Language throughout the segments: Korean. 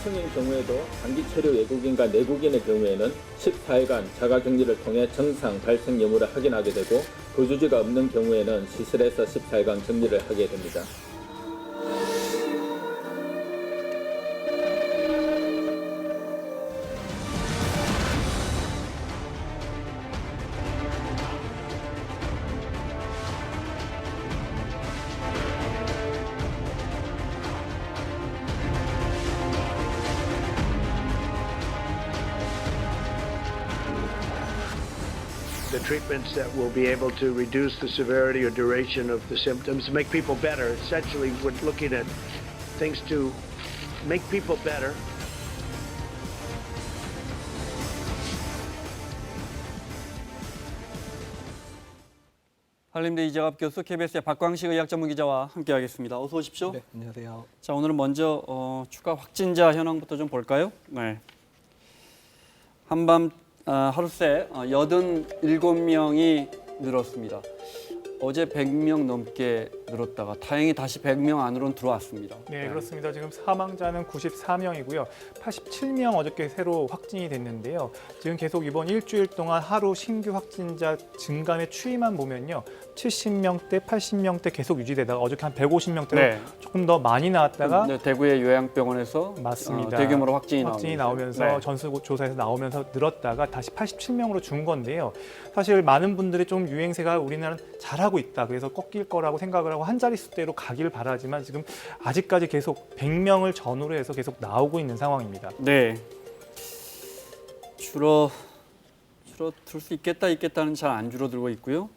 4성인 경우에도 단기 체류 외국인과 내국인의 경우에는 14일간 자가격리를 통해 정상 발생 여부를 확인하게 되고 거주지가 없는 경우에는 시설에서 14일간 격리를 하게 됩니다. The treatments that will be able to reduce the severity or duration of the symptoms, make people better. Essentially, we're looking at things to make people better. 한림대 이재갑 교수, KBS의 박광식 의학 전문 기자와 함께하겠습니다. 어서 오십시오. 네, 안녕하세요. 자, 오늘은 먼저 추가 확진자 현황부터 좀 볼까요? 네. 한밤 하루 새 87명이 늘었습니다. 어제 100명 넘게 늘었다가 다행히 다시 100명 안으로 들어왔습니다. 네, 그렇습니다. 지금 사망자는 94명이고요. 87명 어저께 새로 확진이 됐는데요. 지금 계속 이번 일주일 동안 하루 신규 확진자 증감의 추이만 보면요. 70명대, 80명대 계속 유지되다가 어저께 한 150명대로 네. 조금 더 많이 나왔다가 네, 대구의 요양병원에서 맞습니다. 대규모로 확진이 나오면서 네. 전수조사에서 나오면서 늘었다가 다시 87명으로 준 건데요. 사실 많은 분들이 좀 유행세가 우리나라는 잘하고 있다. 그래서 꺾일 거라고 생각을 하고 한 자릿수대로 가길 바라지만 지금 아직까지 계속 100명을 전후로 해서 계속 나오고 있는 상황입니다. 네. 줄어들 수 있겠다는 잘 안 줄어들고 있고요.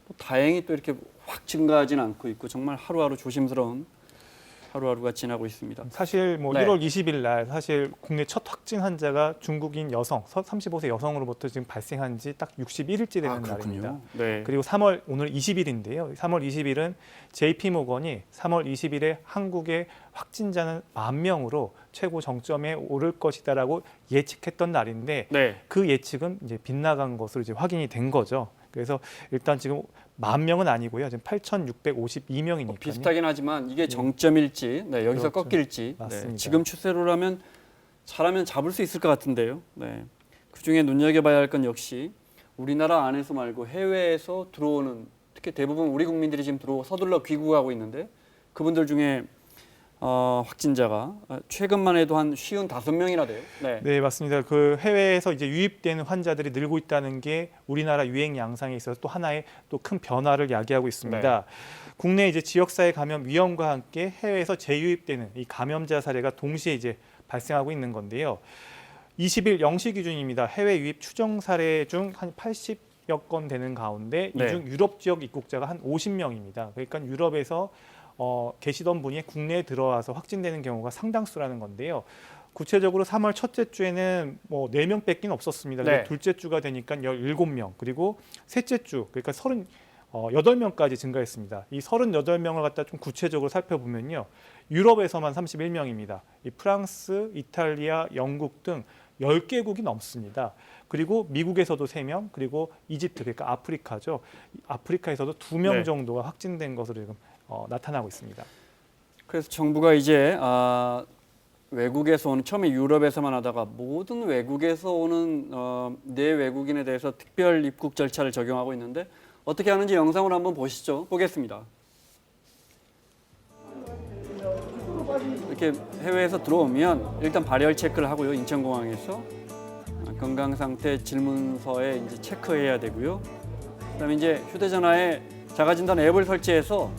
또 다행히 또 이렇게 확 증가하진 않고 있고 정말 하루하루 조심스러운 하루하루가 지나고 있습니다. 사실 뭐 네. 1월 20일 날 사실 국내 첫 확진 환자가 중국인 여성, 35세 여성으로부터 지금 발생한 지 딱 61일째 되는 날입니다. 네. 그리고 오늘 20일인데요. 3월 20일은 JP모건이 3월 20일에 한국의 확진자는 10,000명으로 최고 정점에 오를 것이다라고 예측했던 날인데 네. 그 예측은 이제 빗나간 것으로 이제 확인이 된 거죠. 그래서 일단 지금 10,000명은 아니고요. 지금 8,652명이니까요. 비슷하긴 하지만 이게 정점일지, 네, 여기서 그렇죠. 꺾일지, 맞습니다. 네, 지금 추세로라면 잘하면 잡을 수 있을 것 같은데요. 네. 그중에 눈여겨봐야 할 건 역시 우리나라 안에서 말고 해외에서 들어오는, 특히 대부분 우리 국민들이 지금 서둘러 귀국하고 있는데 그분들 중에 확진자가 최근만 해도 한 55명이나 돼요. 네. 네, 맞습니다. 그 해외에서 이제 유입되는 환자들이 늘고 있다는 게 우리나라 유행 양상에 있어서 또 하나의 또 큰 변화를 야기하고 있습니다. 국내 이제 지역사회 감염 위험과 함께 해외에서 재유입되는 이 감염자 사례가 동시에 이제 발생하고 있는 건데요. 20일 0시 기준입니다. 해외 유입 추정 사례 중 한 80여 건 되는 가운데 네. 이 중 유럽 지역 입국자가 한 50명입니다. 그러니까 유럽에서 계시던 분이 국내에 들어와서 확진되는 경우가 상당수라는 건데요. 구체적으로 3월 첫째 주에는 뭐 4명밖에 없었습니다. 네. 둘째 주가 되니까 17명, 그리고 셋째 주 그러니까 38명까지 증가했습니다. 이 38명을 갖다 좀 구체적으로 살펴보면요. 유럽에서만 31명입니다. 이 프랑스, 이탈리아, 영국 등 10개국이 넘습니다. 그리고 미국에서도 3명, 그리고 이집트, 그러니까 아프리카죠. 아프리카에서도 2명 네. 정도가 확진된 것으로 지금 나타나고 있습니다. 그래서 정부가 이제 외국에서 오는, 처음에 유럽에서만 하다가 모든 외국에서 오는 내외국인에 대해서 특별 입국 절차를 적용하고 있는데 어떻게 하는지 영상으로 한번 보시죠. 보겠습니다. 이렇게 해외에서 들어오면 일단 발열 체크를 하고요. 인천공항에서 건강 상태 질문서에 이제 체크해야 되고요. 그다음에 이제 휴대전화에 자가진단 앱을 설치해서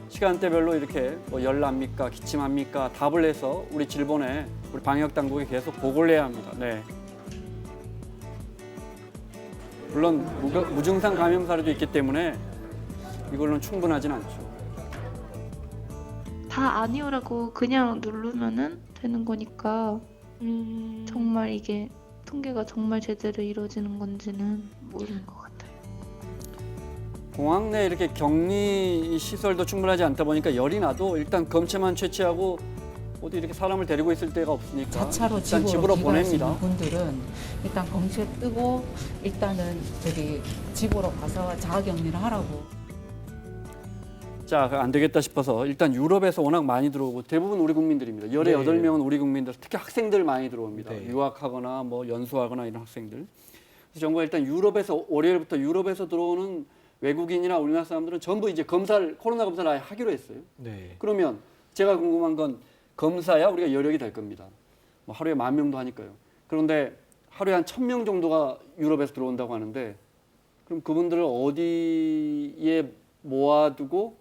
시간대별로 이렇게 뭐 열납니까, 기침합니까 답을 해서 우리 질본에 우리 방역 당국에 계속 보고를 해야 합니다. 네. 물론 무증상 감염 사례도 있기 때문에 이걸로는 충분하진 않죠. 다 아니오라고 그냥 누르면은 되는 거니까 정말 이게 통계가 정말 제대로 이루어지는 건지는 모르는 것 같아요. 공항 내 이렇게 격리 시설도 충분하지 않다 보니까 열이 나도 일단 검체만 채취하고 어디 이렇게 사람을 데리고 있을 데가 없으니까 자차로 일단 집으로 집으로 귀가하시는 보냅니다. 분들은 일단 검체 뜨고 일단은 저기 집으로 가서 자가격리를 하라고. 자, 안 되겠다 싶어서 일단 유럽에서 워낙 많이 들어오고 대부분 우리 국민들입니다. 열에 네. 8명은 우리 국민들, 특히 학생들 많이 들어옵니다. 네. 유학하거나 뭐 연수하거나 이런 학생들. 그래서 정부가 일단 유럽에서 월요일부터 유럽에서 들어오는 외국인이나 우리나라 사람들은 전부 이제 코로나 검사를 아예 하기로 했어요. 네. 그러면 제가 궁금한 건 검사야 우리가 여력이 될 겁니다. 뭐 하루에 10,000명도 하니까요. 그런데 하루에 한 1,000명 정도가 유럽에서 들어온다고 하는데 그럼 그분들을 어디에 모아두고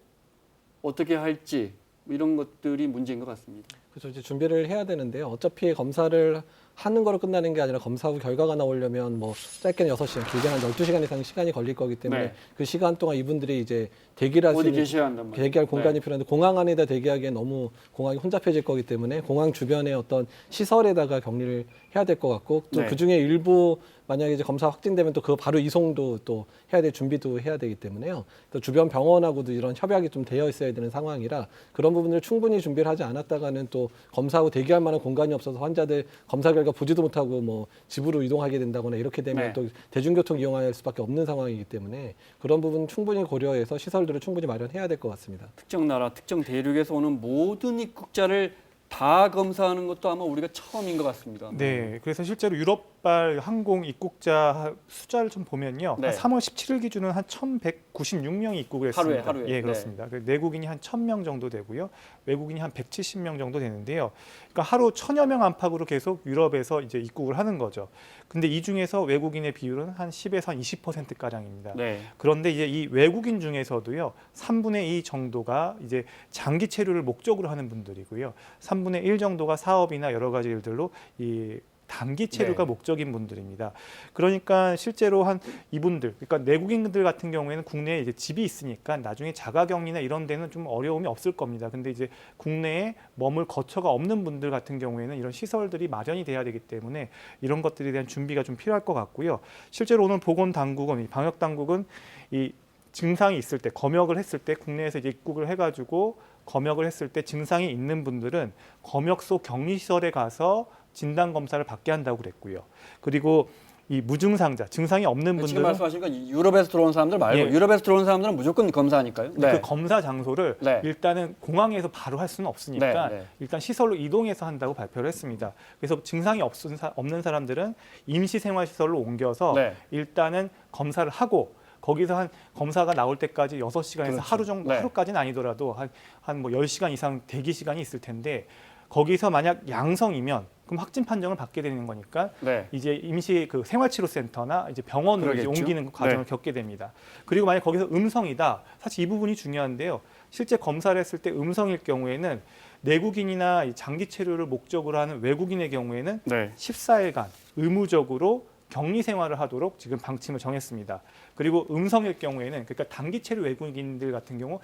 어떻게 할지 뭐 이런 것들이 문제인 것 같습니다. 그래서 이제 준비를 해야 되는데요. 어차피 검사를 하는 거로 끝나는 게 아니라 검사 후 결과가 나오려면 뭐 짧게는 6시간, 길게는 한 12시간 이상 시간이 걸릴 거기 때문에 네. 그 시간 동안 이분들이 이제 대기를 할 수 어디 있는 계셔야 한단 말이에요. 대기할 공간이 네. 필요한데 공항 안에다 대기하기엔 너무 공항이 혼잡해질 거기 때문에 공항 주변에 어떤 시설에다가 격리를 해야 될 것 같고 또 네. 그중에 일부 만약에 이제 검사 확진되면 또 그거 바로 이송도 또 해야 될 준비도 해야 되기 때문에요. 또 주변 병원하고도 이런 협약이 좀 되어 있어야 되는 상황이라 그런 부분을 충분히 준비를 하지 않았다가는 또 검사 후 대기할 만한 공간이 없어서 환자들 검사 결과 보지도 못하고 뭐 집으로 이동하게 된다거나 이렇게 되면 네. 또 대중교통 이용할 수밖에 없는 상황이기 때문에 그런 부분 충분히 고려해서 시설들을 충분히 마련해야 될 것 같습니다. 특정 나라, 특정 대륙에서 오는 모든 입국자를 다 검사하는 것도 아마 우리가 처음인 것 같습니다. 네, 그래서 실제로 유럽발 항공 입국자 숫자를 좀 보면요, 네. 한 3월 17일 기준은 한 1,196명이 입국을 했습니다. 하루에. 예, 그렇습니다. 그 내국인이 한 1,000명 정도 되고요, 외국인이 한 170명 정도 되는데요. 그러니까 하루 1,000여 명 안팎으로 계속 유럽에서 이제 입국을 하는 거죠. 근데 이 중에서 외국인의 비율은 한 10에서 한 20% 가량입니다. 네. 그런데 이제 이 외국인 중에서도요, 3분의 2 정도가 이제 장기 체류를 목적으로 하는 분들이고요, 3분의 1 정도가 사업이나 여러 가지 일들로 이 단기 체류가 네. 목적인 분들입니다. 그러니까 실제로 한 이분들, 그러니까 내국인들 같은 경우에는 국내에 이제 집이 있으니까 나중에 자가격리나 이런 데는 좀 어려움이 없을 겁니다. 근데 이제 국내에 머물 거처가 없는 분들 같은 경우에는 이런 시설들이 마련이 돼야 되기 때문에 이런 것들에 대한 준비가 좀 필요할 것 같고요. 실제로 오늘 보건당국은, 이 방역당국은 이 증상이 있을 때, 검역을 했을 때 국내에서 이제 입국을 해가지고 검역을 했을 때 증상이 있는 분들은 검역소 격리시설에 가서 진단 검사를 받게 한다고 그랬고요. 그리고 이 무증상자, 증상이 없는 지금 분들은 말씀하신 건 유럽에서 들어온 사람들 말고 예. 유럽에서 들어온 사람들은 무조건 검사하니까요. 그 검사 장소를 네. 일단은 공항에서 바로 할 수는 없으니까 네, 네. 일단 시설로 이동해서 한다고 발표를 했습니다. 그래서 증상이 없는 사람들은 임시생활시설로 옮겨서 네. 일단은 검사를 하고 거기서 한 검사가 나올 때까지 6시간에서 그렇죠. 하루 정도, 네. 하루까지는 아니더라도 한 뭐 10시간 이상 대기 시간이 있을 텐데 거기서 만약 양성이면 그럼 확진 판정을 받게 되는 거니까 네. 이제 임시 그 생활치료센터나 이제 병원으로 이제 그러겠죠. 옮기는 과정을 네. 겪게 됩니다. 그리고 만약 거기서 음성이다. 사실 이 부분이 중요한데요. 실제 검사를 했을 때 음성일 경우에는 내국인이나 이 장기 체류를 목적으로 하는 외국인의 경우에는 네. 14일간 의무적으로 격리 생활을 하도록 지금 방침을 정했습니다. 그리고 음성일 경우에는, 그러니까 단기 체류 외국인들 같은 경우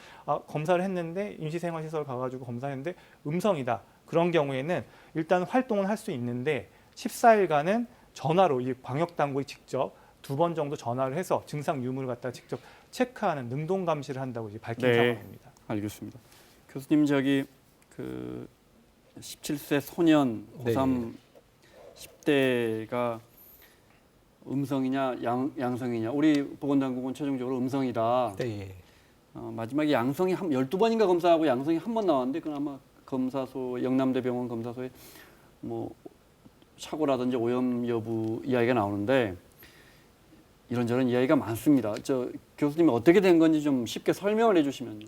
검사를 했는데 임시생활시설 가가지고 검사했는데 음성이다. 그런 경우에는 일단 활동은 할 수 있는데 14일간은 전화로 이 방역당국이 직접 2번 정도 전화를 해서 증상 유무를 갖다가 직접 체크하는 능동 감시를 한다고 이제 밝힌 네. 상황입니다. 알겠습니다. 교수님 저기 그 17세 소년 고3 10대가 음성이냐 양성이냐 우리 보건당국은 최종적으로 음성이다. 네. 마지막에 양성이 12번인가 검사하고 양성이 한 번 나왔는데 그건 아마 검사소 영남대병원 검사소에 뭐 사고라든지 오염 여부 이야기가 나오는데 이런저런 이야기가 많습니다. 저 교수님이 어떻게 된 건지 좀 쉽게 설명을 해주시면요.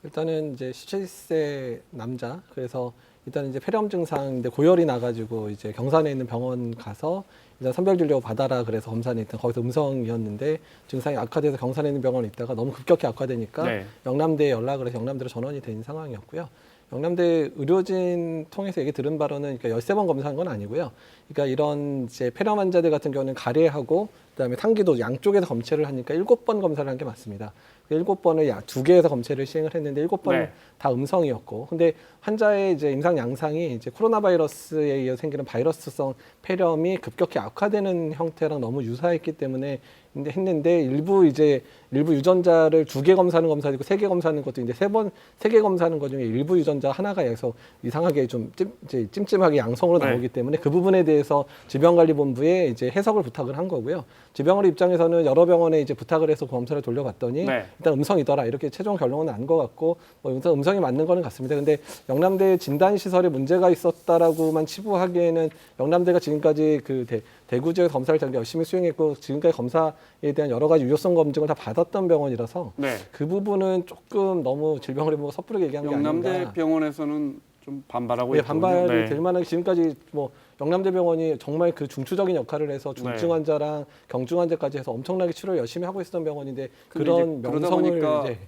일단은 이제 17세 남자 그래서 일단 이제 폐렴 증상인데 고열이 나가지고 이제 경산에 있는 병원 가서 일단 선별진료 받아라 그래서 검사는 일단 거기서 음성이었는데 증상이 악화돼서 경산에 있는 병원에 있다가 너무 급격히 악화되니까 네. 영남대에 연락을 해서 영남대로 전원이 된 상황이었고요. 영남대 의료진 통해서 얘기 들은 바로는 그러니까 13번 검사한 건 아니고요. 그러니까 이런 이제 폐렴 환자들 같은 경우는 가래하고 그다음에 상기도 양쪽에서 검체를 하니까 7번 검사를 한 게 맞습니다. 7번을 2개에서 검체를 시행을 했는데 7번은 네. 다 음성이었고, 근데 환자의 이제 임상 양상이 이제 코로나 바이러스에 이어 생기는 바이러스성 폐렴이 급격히 악화되는 형태랑 너무 유사했기 때문에 했는데 일부 유전자를 2개 검사하는 검사도 있고 3개 검사하는 것도 있는데 3개 검사하는 것 중에 일부 유전자 하나가 계속 이상하게 좀 찜찜하게 양성으로 네. 나오기 때문에 그 부분에 대해서 질병관리본부에 이제 해석을 부탁을 한 거고요. 지병원 입장에서는 여러 병원에 이제 부탁을 해서 검사를 돌려봤더니 네. 일단 음성이더라 이렇게 최종 결론은 난 것 같고 뭐 음성이 맞는 거는 같습니다. 근데 영남대 진단 시설에 문제가 있었다라고만 치부하기에는 영남대가 지금까지 그 대구 지역 검사를 되게 열심히 수행했고 지금까지 검사에 대한 여러 가지 유효성 검증을 다 받았던 병원이라서 네. 그 부분은 조금 너무 질병을 보고 섣부르게 얘기한 게 아닌가. 영남대 병원에서는 좀 반발하고 네, 있거든요. 반발이 네. 될 만한 지금까지 뭐 영남대병원이 정말 그 중추적인 역할을 해서 중증 네. 환자랑 경증 환자까지 해서 엄청나게 치료를 열심히 하고 있었던 병원인데 근데 그런 이제 그러다 명성을 보니까 이제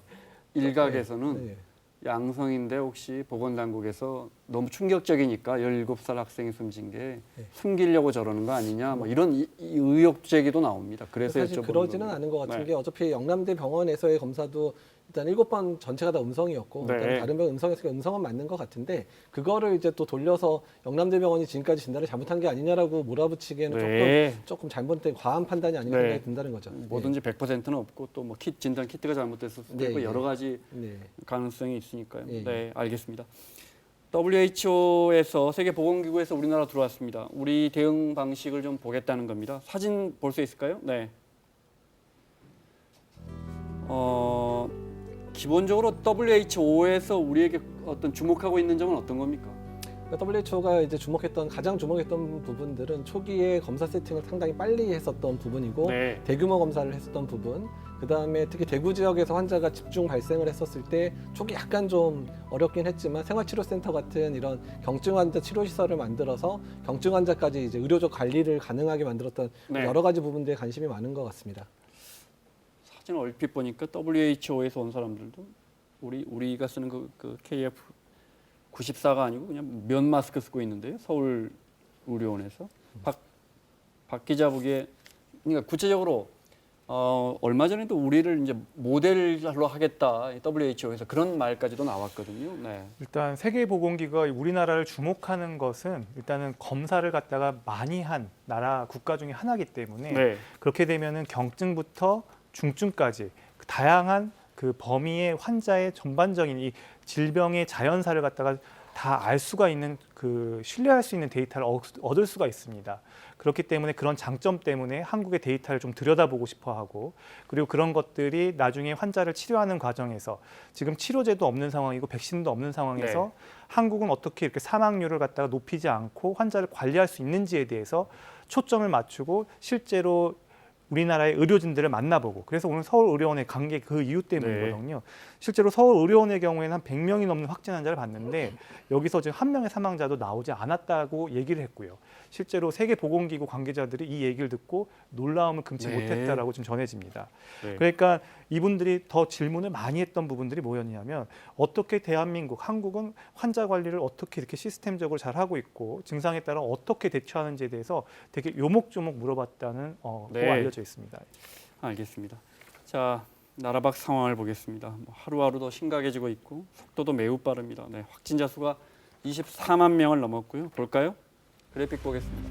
일각에서는 네. 양성인데 혹시 보건당국에서 너무 충격적이니까 17살 학생이 숨진 게 숨기려고 저러는 거 아니냐 뭐 이런 이 의혹 제기도 나옵니다. 그래서 사실 여쭤보는 그러지는 겁니다. 않은 것 같은 네. 게 어차피 영남대 병원에서의 검사도 일단 7번 전체가 다 음성이었고 네. 일단 다른 병원 음성이었으니까 음성은 맞는 것 같은데 그거를 이제 또 돌려서 영남대 병원이 지금까지 진단을 잘못한 게 아니냐라고 몰아붙이기에는 네. 조금 잘못된 과한 판단이 아닌가 네. 생각이 든다는 거죠. 뭐든지 100%는 없고 또 뭐 진단 키트가 잘못됐을 수도 네, 있고 네. 여러 가지 네. 가능성이 있으니까요. 네. 네, 알겠습니다. WHO에서 세계보건기구에서 우리나라 들어왔습니다. 우리 대응 방식을 좀 보겠다는 겁니다. 사진 볼 수 있을까요? 네. 기본적으로 WHO에서 우리에게 어떤 주목하고 있는 점은 어떤 겁니까? WHO가 이제 가장 주목했던 부분들은 초기에 검사 세팅을 상당히 빨리 했었던 부분이고 네. 대규모 검사를 했었던 부분, 그 다음에 특히 대구 지역에서 환자가 집중 발생을 했었을 때 초기 약간 좀 어렵긴 했지만 생활치료센터 같은 이런 경증 환자 치료 시설을 만들어서 경증 환자까지 이제 의료적 관리를 가능하게 만들었던 네. 여러 가지 부분들에 관심이 많은 것 같습니다. 사진 얼핏 보니까 WHO에서 온 사람들도 우리가 쓰는 그 KF 94가 아니고 그냥 면 마스크 쓰고 있는데요. 서울 의료원에서 박 기자 보기에 그러니까 구체적으로 얼마 전에도 우리를 이제 모델로 하겠다 WHO에서 그런 말까지도 나왔거든요. 네. 일단 세계보건기구가 우리나라를 주목하는 것은 일단은 검사를 갖다가 많이 한 나라 국가 중에 하나이기 때문에 네. 그렇게 되면은 경증부터 중증까지 다양한 그 범위의 환자의 전반적인 이 질병의 자연사를 갖다가 다 알 수가 있는 그 신뢰할 수 있는 데이터를 얻을 수가 있습니다. 그렇기 때문에 그런 장점 때문에 한국의 데이터를 좀 들여다보고 싶어하고 그리고 그런 것들이 나중에 환자를 치료하는 과정에서 지금 치료제도 없는 상황이고 백신도 없는 상황에서 네. 한국은 어떻게 이렇게 사망률을 갖다가 높이지 않고 환자를 관리할 수 있는지에 대해서 초점을 맞추고 실제로 우리나라의 의료진들을 만나보고 그래서 오늘 서울의료원에 간 게 그 이유 때문이거든요. 실제로 서울의료원의 경우에는 한 100명이 넘는 확진 환자를 봤는데 여기서 지금 한 명의 사망자도 나오지 않았다고 얘기를 했고요. 실제로 세계보건기구 관계자들이 이 얘기를 듣고 놀라움을 금치 네. 못했다라고 좀 전해집니다. 네. 그러니까 이분들이 더 질문을 많이 했던 부분들이 뭐였냐면 어떻게 대한민국, 한국은 환자 관리를 어떻게 이렇게 시스템적으로 잘 하고 있고 증상에 따라 어떻게 대처하는지에 대해서 되게 요목조목 물어봤다는 거 네. 알려져 있습니다. 알겠습니다. 자, 나라 밖 상황을 보겠습니다. 하루하루 더 심각해지고 있고 속도도 매우 빠릅니다. 네, 확진자 수가 24만 명을 넘었고요. 볼까요? 그래픽 보겠습니다.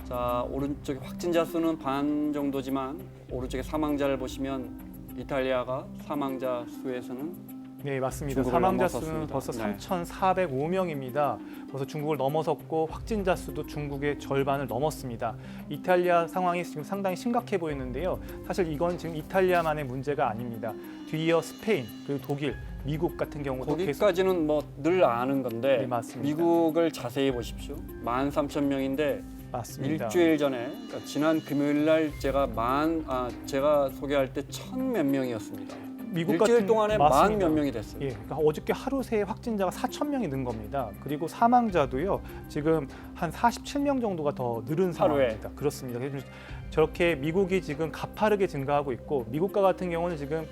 자, 오른쪽에 확진자 수는 반 정도지만 오른쪽에 사망자를 보시면 이탈리아가 사망자 수에서는 네, 맞습니다. 중국을 사망자 넘어섰습니다. 수는 벌써 네. 3,405명입니다. 벌써 중국을 넘어섰고 확진자 수도 중국의 절반을 넘었습니다. 이탈리아 상황이 지금 상당히 심각해 보이는데요. 사실 이건 지금 이탈리아만의 문제가 아닙니다. 뒤이어 스페인, 그리고 독일, 미국 같은 경우도 계속 거기까지는 뭐 늘 아는 건데 네, 맞습니다. 미국을 자세히 보십시오. 13,000명인데 맞습니다. 일주일 전에 그러니까 지난 금요일 날 제가 소개할 때 1,000몇 명이었습니다. 미국 일주일 같은 동안에 맞습니다. 10,000몇 명이 됐어요. 예, 그러니까 어저께 하루 새에 확진자가 4,000명이 는 겁니다. 그리고 사망자도요. 지금 한 47명 정도가 더 늘은 하루에. 상황입니다. 그렇습니다. 그래서 저렇게 미국이 지금 가파르게 증가하고 있고 미국과 같은 경우는 지금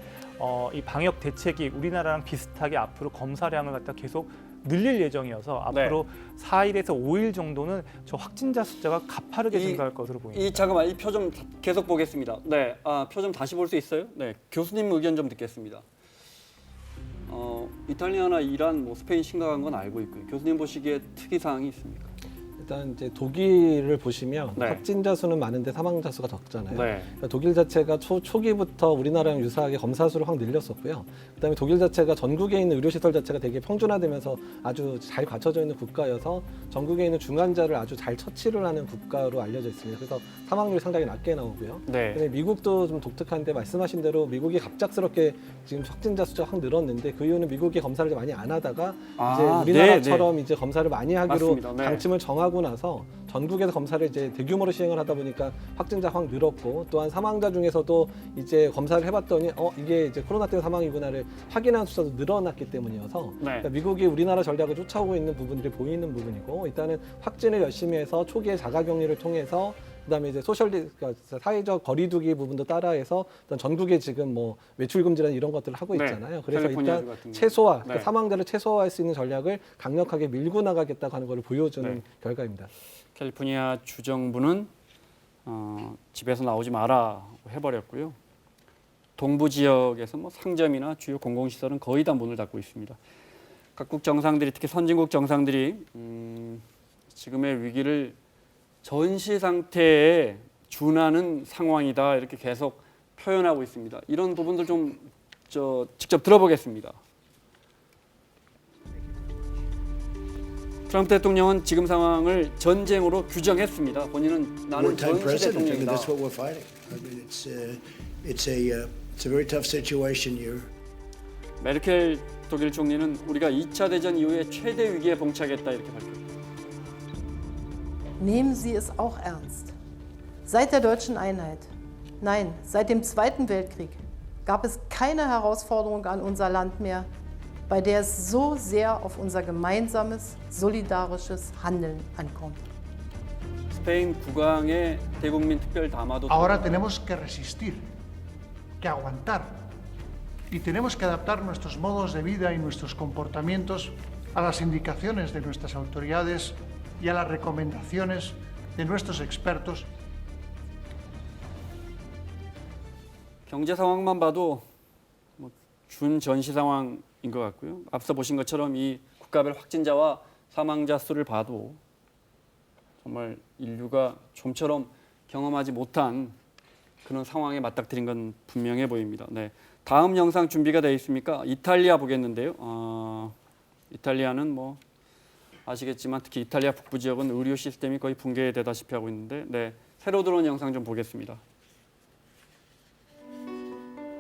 이 방역 대책이 우리나라랑 비슷하게 앞으로 검사량을 갖다 계속 늘릴 예정이어서 앞으로 4일에서 5일 정도는 저 확진자 숫자가 가파르게 증가할 것으로 보입니다. 잠깐만 이 표 좀 계속 보겠습니다. 네, 표 좀 다시 볼 수 있어요? 네, 교수님 의견 좀 듣겠습니다. 이탈리아나 이란, 스페인 심각한 건 알고 있고요. 교수님 보시기에 특이 사항이 있습니까? 일단 이제 독일을 보시면 네. 확진자 수는 많은데 사망자 수가 적잖아요. 네. 그러니까 독일 자체가 초기부터 우리나라랑 유사하게 검사 수를 확 늘렸었고요. 그다음에 독일 자체가 전국에 있는 의료시설 자체가 되게 평준화되면서 아주 잘 갖춰져 있는 국가여서 전국에 있는 중환자를 아주 잘 처치를 하는 국가로 알려져 있습니다. 그래서 사망률이 상당히 낮게 나오고요. 네. 근데 미국도 좀 독특한데 말씀하신 대로 미국이 갑작스럽게 지금 확진자 수가 확 늘었는데 그 이유는 미국이 검사를 좀 많이 안 하다가 이제 우리나라처럼 이제 검사를 많이 하기로 맞습니다. 네. 방침을 정하고 나서 전국에서 검사를 이제 대규모로 시행을 하다 보니까 확진자 확 늘었고 또한 사망자 중에서도 이제 검사를 해봤더니 이게 이제 코로나 때문에 사망이구나를 확인한 숫자도 늘어났기 때문이어서 네. 그러니까 미국이 우리나라 전략을 쫓아오고 있는 부분들이 보이는 부분이고 일단은 확진을 열심히 해서 초기에 자가격리를 통해서 그다음에 이제 그러니까 사회적 거리두기 부분도 따라해서 일단 전국에 지금 뭐 외출 금지라는 이런 것들을 하고 네. 있잖아요. 그래서 캘리포니아 일단 같은 최소화, 네. 그러니까 사망자를 최소화할 수 있는 전략을 강력하게 밀고 나가겠다고 하는 것을 보여주는 네. 결과입니다. 캘리포니아 주정부는 집에서 나오지 마라 해버렸고요. 동부 지역에서 뭐 상점이나 주요 공공시설은 거의 다 문을 닫고 있습니다. 각국 정상들이 특히 선진국 정상들이 지금의 위기를 전시 상태에 준하는 상황이다 이렇게 계속 표현하고 있습니다. 이런 부분들 좀 직접 들어보겠습니다. 트럼프 대통령은 지금 상황을 전쟁으로 규정했습니다. 본인은 나는 Wartime 전시 president. I mean, 대통령이다. that's what we're fighting. I mean, it's a very tough situation here. 메르켈 독일 총리는 우리가 2차 대전 이후에 최대 위기에 봉착했다 이렇게 밝혔습니다. Nehmen Sie es auch ernst. Seit der deutschen Einheit, nein, seit dem Zweiten Weltkrieg gab es keine Herausforderung an unser Land mehr, bei der es so sehr auf unser gemeinsames, solidarisches Handeln ankommt. 스페인 국왕의 대국민 특별 담화도 Ahora tenemos que resistir, que aguantar y tenemos que adaptar nuestros modos de vida y nuestros comportamientos a las indicaciones de nuestras autoridades y a las recomendaciones de nuestros expertos. 경제 상황만 봐도 준전시 상황인 것 같고요. 앞서 보신 것처럼 이 국가별 확진자와 사망자 수를 봐도 정말 인류가 좀처럼 경험하지 못한 그런 상황에 맞닥뜨린 건 분명해 보입니다. 네, 다음 영상 준비가 되어 있습니까? 이탈리아 보겠는데요. 이탈리아는 뭐 아시겠지만 특히 이탈리아 북부 지역은 의료 시스템이 거의 붕괴되다시피 하고 있는데 네, 새로 들어온 영상 좀 보겠습니다.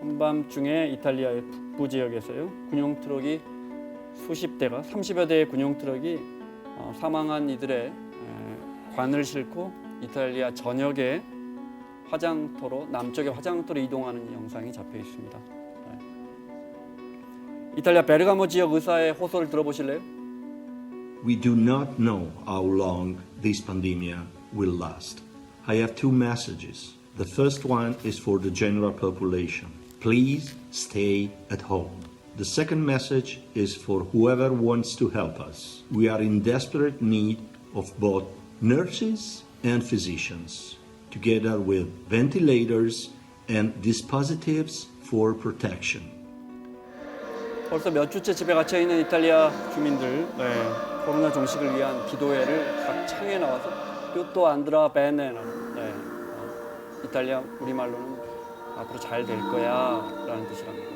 한밤중에 이탈리아의 북부 지역에서요. 군용 트럭이 수십 대가 30여 대의 군용 트럭이 사망한 이들의 관을 싣고 이탈리아 전역의 화장터로 남쪽의 화장터로 이동하는 영상이 잡혀 있습니다. 네. 이탈리아 베르가모 지역 의사의 호소를 들어보실래요? We do not know how long this pandemic will last. I have two messages. The first one is for the general population. Please stay at home. The second message is for whoever wants to help us. We are in desperate need of both nurses and physicians, together with ventilators and dispositives for protection. 벌써 몇 주째 집에 갇혀 있는 이탈리아 주민들 코로나 종식을 위한 기도회를 각 창에 나와서 뚜또 안드라 베네라는 이탈리아 우리말로는 앞으로 잘 될 거야라는 뜻이랍니다.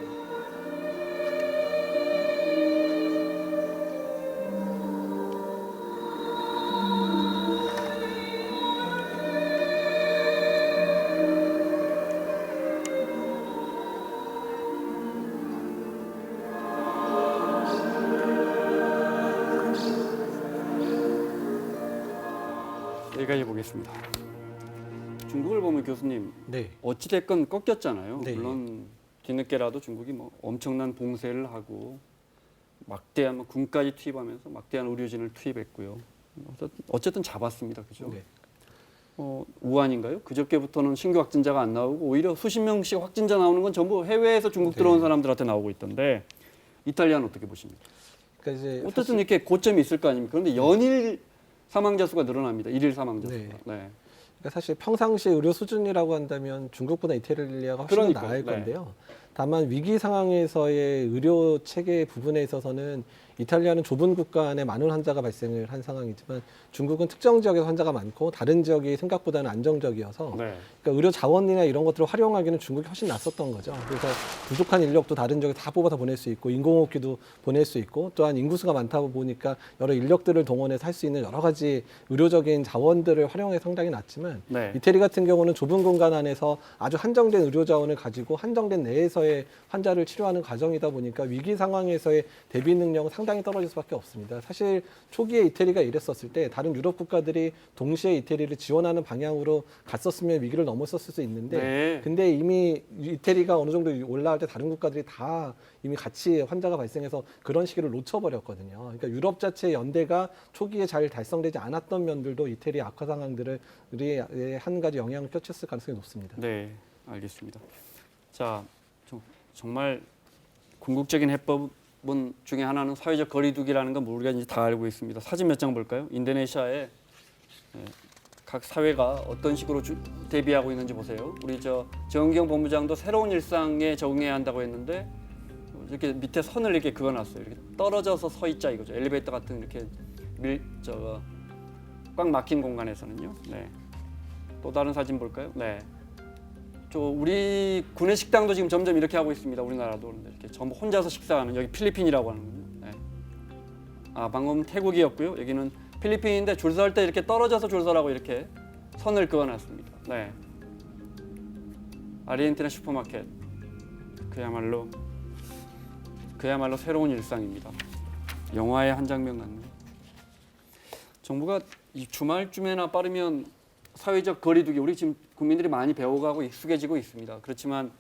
여기까지 보겠습니다. 중국을 보면 교수님 네. 어찌됐건 꺾였잖아요. 네. 물론 뒤늦게라도 중국이 뭐 엄청난 봉쇄를 하고 막대한 군까지 투입하면서 막대한 의료진을 투입했고요. 어쨌든 잡았습니다. 그죠? 네. 우한인가요? 그저께부터는 신규 확진자가 안 나오고 오히려 수십 명씩 확진자 나오는 건 전부 해외에서 중국 들어온 사람들한테 나오고 있던데 이탈리아는 어떻게 보십니까? 그러니까 이제 어쨌든 이렇게 고점이 있을 거 아닙니까? 그런데 연일 사망자 수가 늘어납니다. 일일 사망자 수가. 네. 네. 그러니까 사실 평상시 의료 수준이라고 한다면 중국보다 이탈리아가 훨씬 더 그러니까요. 나을 네. 건데요. 다만 위기 상황에서의 의료 체계 부분에 있어서는 이탈리아는 좁은 국가 안에 많은 환자가 발생을 한 상황이지만 중국은 특정 지역에서 환자가 많고 다른 지역이 생각보다는 안정적이어서 네. 그러니까 의료 자원이나 이런 것들을 활용하기는 중국이 훨씬 낫었던 거죠. 그래서 부족한 인력도 다른 지역에 다 뽑아서 보낼 수 있고 인공호흡기도 보낼 수 있고 또한 인구수가 많다 보니까 여러 인력들을 동원해서 할 수 있는 여러 가지 의료적인 자원들을 활용해 상당히 낫지만 네. 이태리 같은 경우는 좁은 공간 안에서 아주 한정된 의료 자원을 가지고 한정된 내에서의 환자를 치료하는 과정이다 보니까 위기 상황에서의 대비 능력은 상당히 떨어질 수밖에 없습니다. 사실 초기에 이태리가 이랬었을 때 다른 유럽 국가들이 동시에 이태리를 지원하는 방향으로 갔었으면 위기를 넘었었을 수 있는데 네. 근데 이미 이태리가 어느 정도 올라갈 때 다른 국가들이 다 이미 같이 환자가 발생해서 그런 시기를 놓쳐버렸거든요. 그러니까 유럽 자체 연대가 초기에 잘 달성되지 않았던 면들도 이태리 악화 상황들을 한 가지 영향을 끼쳤을 가능성이 높습니다. 네, 알겠습니다. 자, 정말 궁극적인 해법은 중에 하나는 사회적 거리두기라는 건 우리가 이제 다 알고 있습니다. 사진 몇 장 볼까요? 인도네시아의 각 사회가 어떤 식으로 대비하고 있는지 보세요. 우리 정은경 본부장도 새로운 일상에 적응해야 한다고 했는데 이렇게 밑에 선을 이렇게 그어놨어요. 이렇게 떨어져서 서 있자 이거죠. 엘리베이터 같은 이렇게 꽉 막힌 공간에서는요. 네. 또 다른 사진 볼까요? 네. 우리 구내 식당도 지금 점점 이렇게 하고 있습니다. 우리나라도 이렇게 전부 혼자서 식사하는 여기 필리핀이라고 하는군요. 네. 아 방금 태국이었고요. 여기는 필리핀인데 줄 설 때 이렇게 떨어져서 줄 서라고 이렇게 선을 그어놨습니다. 네. 아르헨티나 슈퍼마켓 그야말로 새로운 일상입니다. 영화의 한 장면 같네요. 정부가 이 주말쯤에나 빠르면 사회적 거리두기 우리 지금 국민들이 많이 배워가고 익숙해지고 있습니다. 그렇지만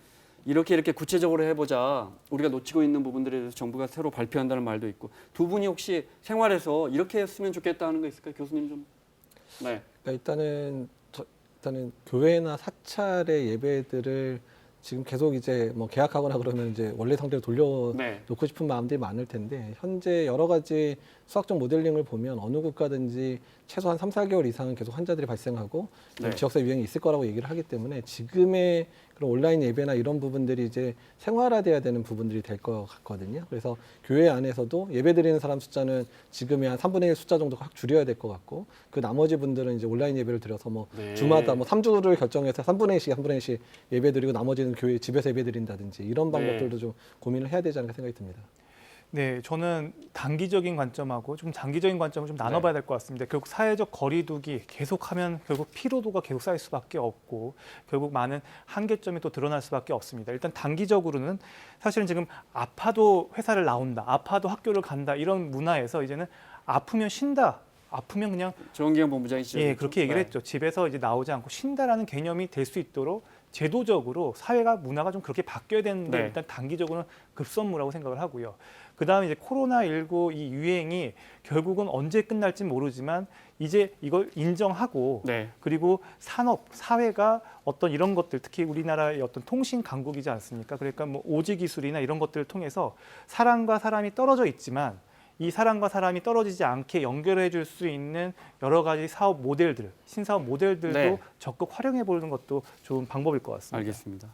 이렇게 구체적으로 해보자 우리가 놓치고 있는 부분들에 대해서 정부가 새로 발표한다는 말도 있고 두 분이 혹시 생활에서 이렇게 했으면 좋겠다는 거 있을까요? 교수님 좀. 네. 그러니까 일단은 교회나 사찰의 예배들을 지금 계속 이제 뭐 계약하거나 그러면 이제 원래 상태로 돌려놓고 싶은 마음들이 많을 텐데 현재 여러 가지 수학적 모델링을 보면 어느 국가든지 최소한 3, 4개월 이상은 계속 환자들이 발생하고 지역사 유행이 있을 거라고 얘기를 하기 때문에 지금의 그런 온라인 예배나 이런 부분들이 이제 생활화돼야 되는 부분들이 될 것 같거든요. 그래서 교회 안에서도 예배 드리는 사람 숫자는 지금의 한 3분의 1 숫자 정도 확 줄여야 될 것 같고 그 나머지 분들은 이제 온라인 예배를 드려서 뭐 주마다 뭐 3주를 결정해서 3분의 1씩 예배 드리고 나머지는 교회 집에서 예배 드린다든지 이런 방법들도 좀 고민을 해야 되지 않을까 생각이 듭니다. 네, 저는 단기적인 관점하고 좀 장기적인 관점을 좀 나눠봐야 될 것 같습니다. 결국 사회적 거리두기 계속하면 결국 피로도가 계속 쌓일 수밖에 없고 결국 많은 한계점이 또 드러날 수밖에 없습니다. 일단 단기적으로는 사실은 지금 아파도 회사를 나온다, 아파도 학교를 간다 이런 문화에서 이제는 아프면 쉰다. 아프면 그냥 정은경 본부장이시죠. 그렇게 얘기를 했죠. 집에서 이제 나오지 않고 쉰다라는 개념이 될 수 있도록 제도적으로 사회가 문화가 좀 그렇게 바뀌어야 되는데 일단 단기적으로는 급선무라고 생각을 하고요. 그다음에 이제 코로나19 이 유행이 결국은 언제 끝날지 모르지만 이제 이걸 인정하고 그리고 산업, 사회가 어떤 이런 것들 특히 우리나라의 어떤 통신 강국이지 않습니까? 그러니까 뭐 오지 기술이나 이런 것들을 통해서 사람과 사람이 떨어져 있지만 이 사람과 사람이 떨어지지 않게 연결해 줄 수 있는 여러 가지 사업 모델들, 신사업 모델들도 적극 활용해 보는 것도 좋은 방법일 것 같습니다. 알겠습니다.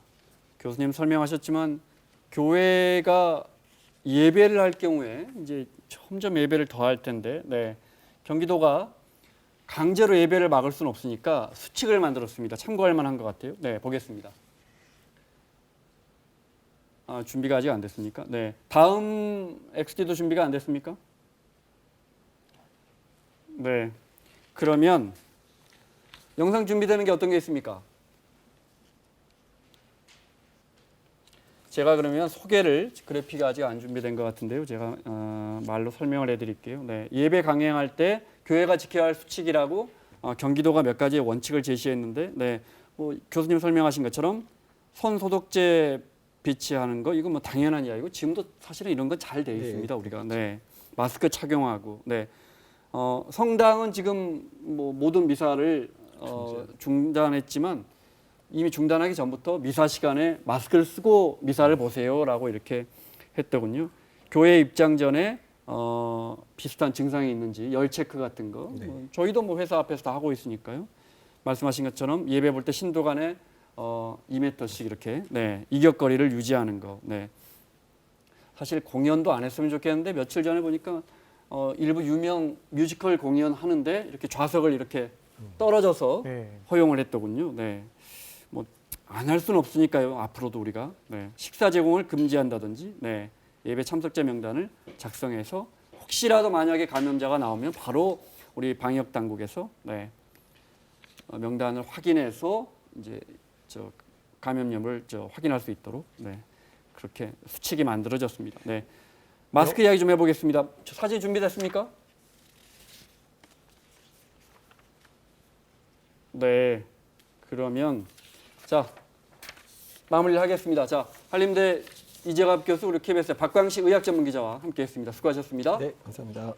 교수님 설명하셨지만 교회가 예배를 할 경우에 이제 점점 예배를 더 할 텐데 경기도가 강제로 예배를 막을 수는 없으니까 수칙을 만들었습니다. 참고할 만한 것 같아요. 네, 보겠습니다. 준비가 아직 안 됐습니까? 네. 다음 XD도 준비가 안 됐습니까? 네. 그러면 영상 준비되는 게 어떤 게 있습니까? 제가 그러면 소개를 그래픽이 아직 안 준비된 것 같은데요. 제가 말로 설명을 해드릴게요. 네. 예배 강행할 때 교회가 지켜야 할 수칙이라고 경기도가 몇 가지의 원칙을 제시했는데, 뭐 교수님 설명하신 것처럼 손 소독제 비치하는 거 이거 뭐 당연한 이야기고 지금도 사실은 이런 건 잘 돼 있습니다. 우리가 마스크 착용하고 성당은 지금 뭐 모든 미사를 중단했지만 이미 중단하기 전부터 미사 시간에 마스크를 쓰고 미사를 보세요라고 이렇게 했더군요. 교회 입장 전에 비슷한 증상이 있는지 열 체크 같은 거 저희도 뭐 회사 앞에서 다 하고 있으니까요. 말씀하신 것처럼 예배 볼 때 신도 간에 2m씩 이렇게 네, 이격거리를 유지하는 거. 네. 사실 공연도 안 했으면 좋겠는데 며칠 전에 보니까 일부 유명 뮤지컬 공연 하는데 이렇게 좌석을 이렇게 떨어져서 네. 허용을 했더군요. 네. 뭐 안 할 수는 없으니까요. 앞으로도 우리가 네. 식사 제공을 금지한다든지 네. 예배 참석자 명단을 작성해서 혹시라도 만약에 감염자가 나오면 바로 우리 방역 당국에서 네. 명단을 확인해서 이제 감염 여부를 확인할 수 있도록 네. 그렇게 수칙이 만들어졌습니다. 네. 마스크 이야기 좀 해보겠습니다. 사진 준비됐습니까? 네. 그러면 자 마무리를 하겠습니다. 자 한림대 이재갑 교수, 우리 KBS 박광식 의학전문기자와 함께했습니다. 수고하셨습니다. 네, 감사합니다.